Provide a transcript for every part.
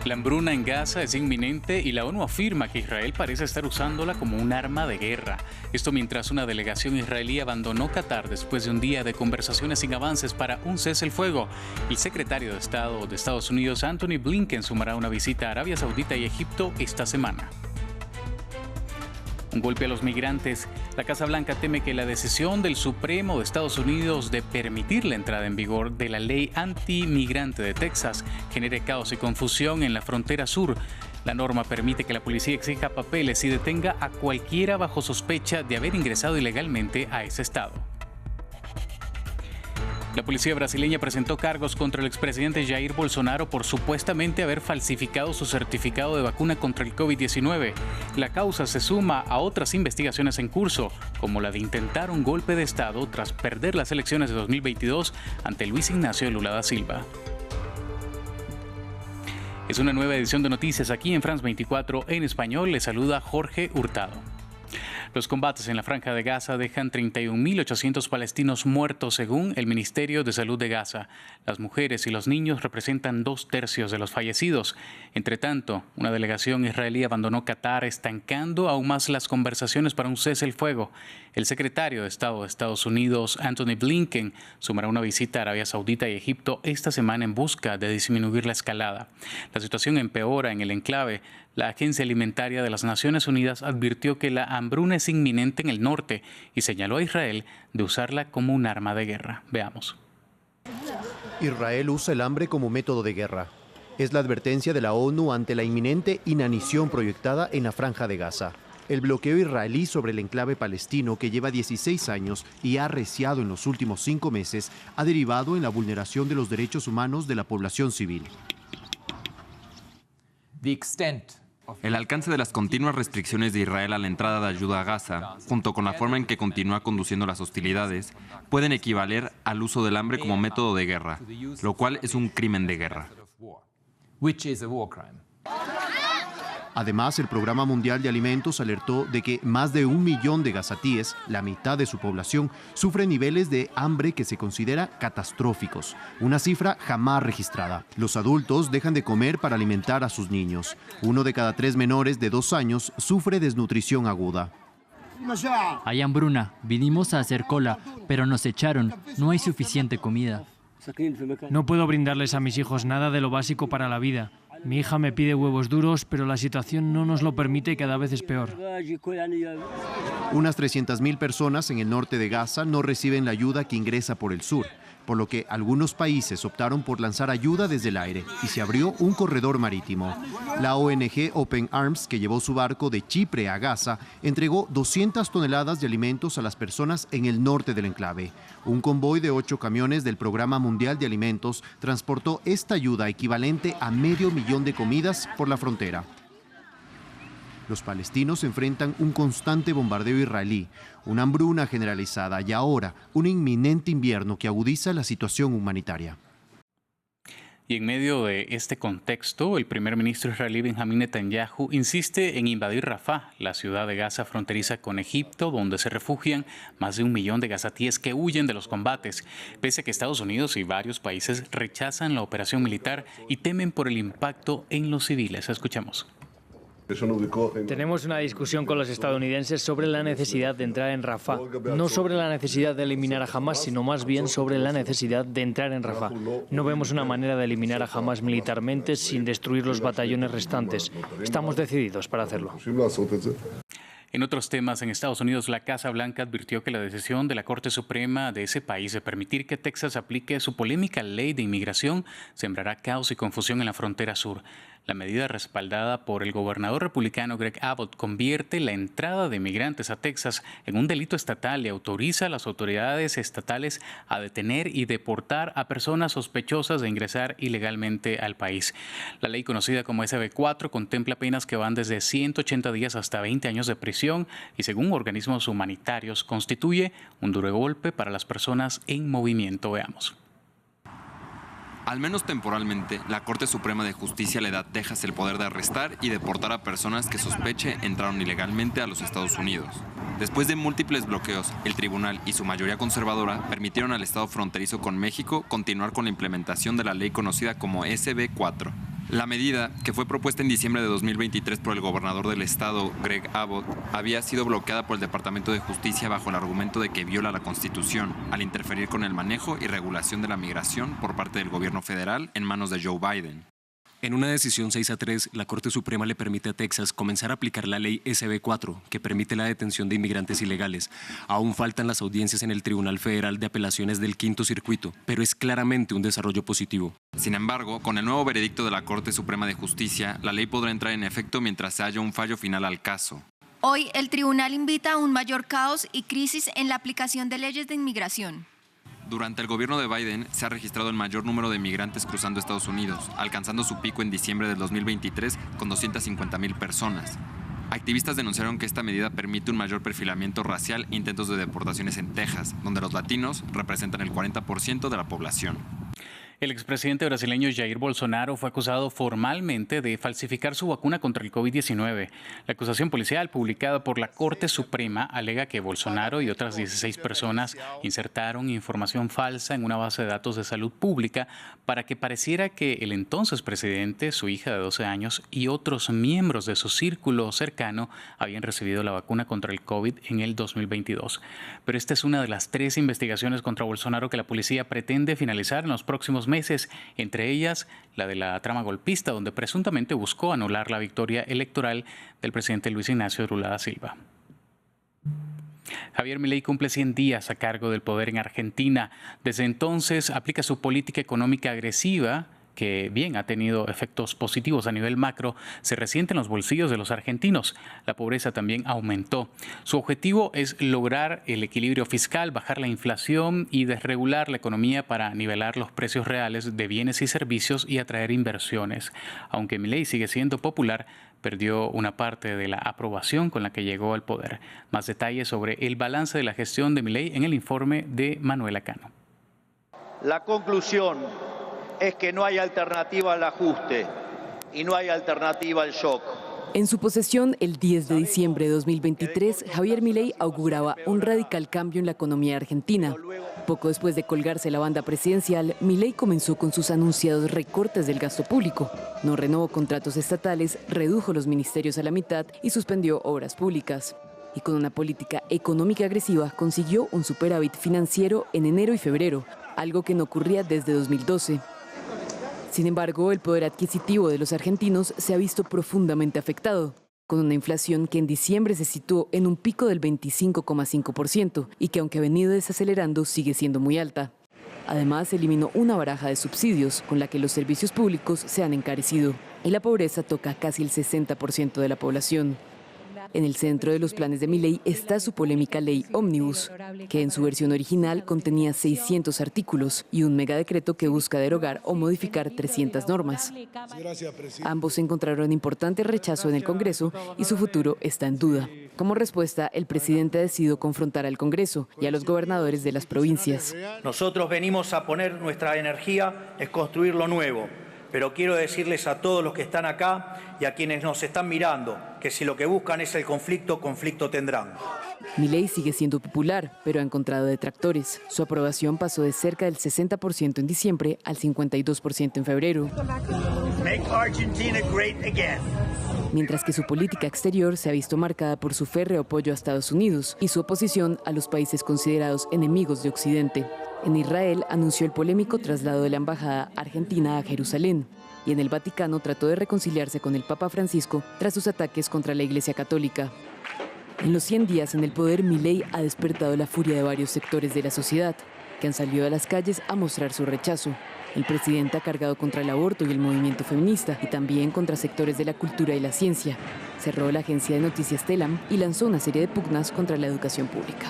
La hambruna en Gaza es inminente y la ONU afirma que Israel parece estar usándola como un arma de guerra. Esto mientras una delegación israelí abandonó Qatar después de un día de conversaciones sin avances para un cese el fuego. El secretario de Estado de Estados Unidos, Antony Blinken, sumará una visita a Arabia Saudita y Egipto esta semana. Un golpe a los migrantes. La Casa Blanca teme que la decisión del Supremo de Estados Unidos de permitir la entrada en vigor de la ley antimigrante de Texas genere caos y confusión en la frontera sur. La norma permite que la policía exija papeles y detenga a cualquiera bajo sospecha de haber ingresado ilegalmente a ese estado. La policía brasileña presentó cargos contra el expresidente Jair Bolsonaro por supuestamente haber falsificado su certificado de vacuna contra el COVID-19. La causa se suma a otras investigaciones en curso, como la de intentar un golpe de Estado tras perder las elecciones de 2022 ante Luis Ignacio Lula da Silva. Es una nueva edición de noticias aquí en France 24 en español. Les saluda Jorge Hurtado. Los combates en la Franja de Gaza dejan 31.800 palestinos muertos según el Ministerio de Salud de Gaza. Las mujeres y los niños representan 2/3 de los fallecidos. Entre tanto, una delegación israelí abandonó Qatar, estancando aún más las conversaciones para un cese el fuego. El secretario de Estado de Estados Unidos, Antony Blinken, sumará una visita a Arabia Saudita y Egipto esta semana en busca de disminuir la escalada. La situación empeora en el enclave. La Agencia Alimentaria de las Naciones Unidas advirtió que la hambruna es inminente en el norte y señaló a Israel de usarla como un arma de guerra. Veamos. Israel usa el hambre como método de guerra. Es la advertencia de la ONU ante la inminente inanición proyectada en la Franja de Gaza. El bloqueo israelí sobre el enclave palestino, que lleva 16 años y ha arreciado en los últimos 5 meses, ha derivado en la vulneración de los derechos humanos de la población civil. El alcance de las continuas restricciones de Israel a la entrada de ayuda a Gaza, junto con la forma en que continúa conduciendo las hostilidades, pueden equivaler al uso del hambre como método de guerra, lo cual es un crimen de guerra. Además, el Programa Mundial de Alimentos alertó de que más de 1 millón de gazatíes, la mitad de su población, sufren niveles de hambre que se considera catastróficos, una cifra jamás registrada. Los adultos dejan de comer para alimentar a sus niños. 1 de cada 3 menores de 2 años sufre desnutrición aguda. Hay hambruna, vinimos a hacer cola, pero nos echaron, no hay suficiente comida. No puedo brindarles a mis hijos nada de lo básico para la vida. Mi hija me pide huevos duros, pero la situación no nos lo permite y cada vez es peor. Unas 300.000 personas en el norte de Gaza no reciben la ayuda que ingresa por el sur, por lo que algunos países optaron por lanzar ayuda desde el aire y se abrió un corredor marítimo. La ONG Open Arms, que llevó su barco de Chipre a Gaza, entregó 200 toneladas de alimentos a las personas en el norte del enclave. Un convoy de 8 camiones del Programa Mundial de Alimentos transportó esta ayuda equivalente a 500.000 de comidas por la frontera. Los palestinos enfrentan un constante bombardeo israelí, una hambruna generalizada y ahora un inminente invierno que agudiza la situación humanitaria. Y en medio de este contexto, el primer ministro israelí Benjamín Netanyahu insiste en invadir Rafah, la ciudad de Gaza fronteriza con Egipto, donde se refugian más de 1 millón de gazatíes que huyen de los combates, pese a que Estados Unidos y varios países rechazan la operación militar y temen por el impacto en los civiles. Escuchemos. Tenemos una discusión con los estadounidenses sobre la necesidad de entrar en Rafah. No sobre la necesidad de eliminar a Hamás, sino más bien sobre la necesidad de entrar en Rafah. No vemos una manera de eliminar a Hamás militarmente sin destruir los batallones restantes. Estamos decididos para hacerlo. En otros temas, en Estados Unidos, la Casa Blanca advirtió que la decisión de la Corte Suprema de ese país de permitir que Texas aplique su polémica ley de inmigración sembrará caos y confusión en la frontera sur. La medida, respaldada por el gobernador republicano Greg Abbott, convierte la entrada de migrantes a Texas en un delito estatal y autoriza a las autoridades estatales a detener y deportar a personas sospechosas de ingresar ilegalmente al país. La ley, conocida como SB4, contempla penas que van desde 180 días hasta 20 años de prisión y, según organismos humanitarios, constituye un duro golpe para las personas en movimiento. Veamos. Al menos temporalmente, la Corte Suprema de Justicia le da a Texas el poder de arrestar y deportar a personas que sospeche entraron ilegalmente a los Estados Unidos. Después de múltiples bloqueos, el tribunal y su mayoría conservadora permitieron al estado fronterizo con México continuar con la implementación de la ley conocida como SB4. La medida, que fue propuesta en diciembre de 2023 por el gobernador del estado, Greg Abbott, había sido bloqueada por el Departamento de Justicia bajo el argumento de que viola la Constitución, al interferir con el manejo y regulación de la migración por parte del gobierno federal en manos de Joe Biden. En una decisión 6-3, la Corte Suprema le permite a Texas comenzar a aplicar la ley SB4, que permite la detención de inmigrantes ilegales. Aún faltan las audiencias en el Tribunal Federal de Apelaciones del Quinto Circuito, pero es claramente un desarrollo positivo. Sin embargo, con el nuevo veredicto de la Corte Suprema de Justicia, la ley podrá entrar en efecto mientras se haya un fallo final al caso. Hoy, el tribunal invita a un mayor caos y crisis en la aplicación de leyes de inmigración. Durante el gobierno de Biden se ha registrado el mayor número de migrantes cruzando Estados Unidos, alcanzando su pico en diciembre del 2023 con 250,000 personas. Activistas denunciaron que esta medida permite un mayor perfilamiento racial e intentos de deportaciones en Texas, donde los latinos representan el 40% de la población. El expresidente brasileño Jair Bolsonaro fue acusado formalmente de falsificar su vacuna contra el COVID-19. La acusación policial publicada por la Corte Suprema alega que Bolsonaro y otras 16 personas insertaron información falsa en una base de datos de salud pública para que pareciera que el entonces presidente, su hija de 12 años y otros miembros de su círculo cercano habían recibido la vacuna contra el COVID en el 2022. Pero esta es una de las 3 investigaciones contra Bolsonaro que la policía pretende finalizar en los próximos meses, entre ellas la de la trama golpista, donde presuntamente buscó anular la victoria electoral del presidente Luis Ignacio Lula da Silva. Javier Milei cumple 100 días a cargo del poder en Argentina. Desde entonces aplica su política económica agresiva, que bien ha tenido efectos positivos a nivel macro, se resiente en los bolsillos de los argentinos. La pobreza también aumentó. Su objetivo es lograr el equilibrio fiscal, bajar la inflación y desregular la economía para nivelar los precios reales de bienes y servicios y atraer inversiones. Aunque Milei sigue siendo popular, perdió una parte de la aprobación con la que llegó al poder. Más detalles sobre el balance de la gestión de Milei en el informe de Manuela Cano. La conclusión es que no hay alternativa al ajuste y no hay alternativa al shock. En su posesión, el 10 de diciembre de 2023, Javier Milei auguraba un radical cambio en la economía argentina. Poco después de colgarse la banda presidencial, Milei comenzó con sus anunciados recortes del gasto público. No renovó contratos estatales, redujo los ministerios a la mitad y suspendió obras públicas. Y con una política económica agresiva consiguió un superávit financiero en enero y febrero, algo que no ocurría desde 2012. Sin embargo, el poder adquisitivo de los argentinos se ha visto profundamente afectado, con una inflación que en diciembre se situó en un pico del 25,5% y que, aunque ha venido desacelerando, sigue siendo muy alta. Además, eliminó una baraja de subsidios con la que los servicios públicos se han encarecido y la pobreza toca casi el 60% de la población. En el centro de los planes de Milei está su polémica ley Ómnibus, que en su versión original contenía 600 artículos y un megadecreto que busca derogar o modificar 300 normas. Ambos encontraron importante rechazo en el Congreso y su futuro está en duda. Como respuesta, el presidente ha decidido confrontar al Congreso y a los gobernadores de las provincias. Nosotros venimos a poner nuestra energía en construir lo nuevo. Pero quiero decirles a todos los que están acá y a quienes nos están mirando que si lo que buscan es el conflicto, conflicto tendrán. Milei sigue siendo popular, pero ha encontrado detractores. Su aprobación pasó de cerca del 60% en diciembre al 52% en febrero. Make Argentina great again. Mientras que su política exterior se ha visto marcada por su férreo apoyo a Estados Unidos y su oposición a los países considerados enemigos de Occidente. En Israel anunció el polémico traslado de la embajada argentina a Jerusalén y en el Vaticano trató de reconciliarse con el Papa Francisco tras sus ataques contra la Iglesia Católica. En los 100 días en el poder, Milei ha despertado la furia de varios sectores de la sociedad, que han salido a las calles a mostrar su rechazo. El presidente ha cargado contra el aborto y el movimiento feminista y también contra sectores de la cultura y la ciencia. Cerró la agencia de noticias Telam y lanzó una serie de pugnas contra la educación pública.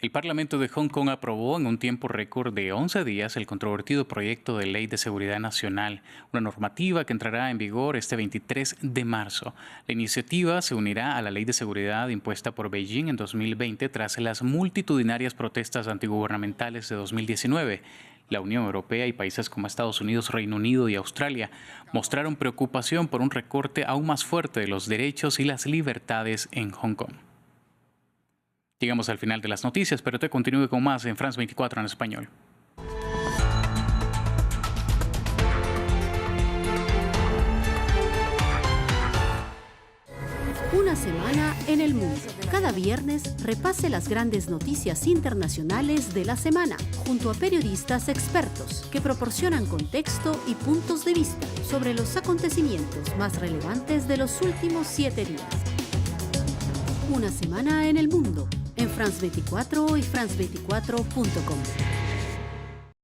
El Parlamento de Hong Kong aprobó en un tiempo récord de 11 días el controvertido proyecto de Ley de Seguridad Nacional, una normativa que entrará en vigor este 23 de marzo. La iniciativa se unirá a la Ley de Seguridad impuesta por Beijing en 2020 tras las multitudinarias protestas antigubernamentales de 2019. La Unión Europea y países como Estados Unidos, Reino Unido y Australia mostraron preocupación por un recorte aún más fuerte de los derechos y las libertades en Hong Kong. Llegamos al final de las noticias, pero te continúe con más en France 24 en español. Una semana en el mundo. Cada viernes repase las grandes noticias internacionales de la semana, junto a periodistas expertos que proporcionan contexto y puntos de vista sobre los acontecimientos más relevantes de los últimos 7 días. Una semana en el mundo, en France 24 y France24.com.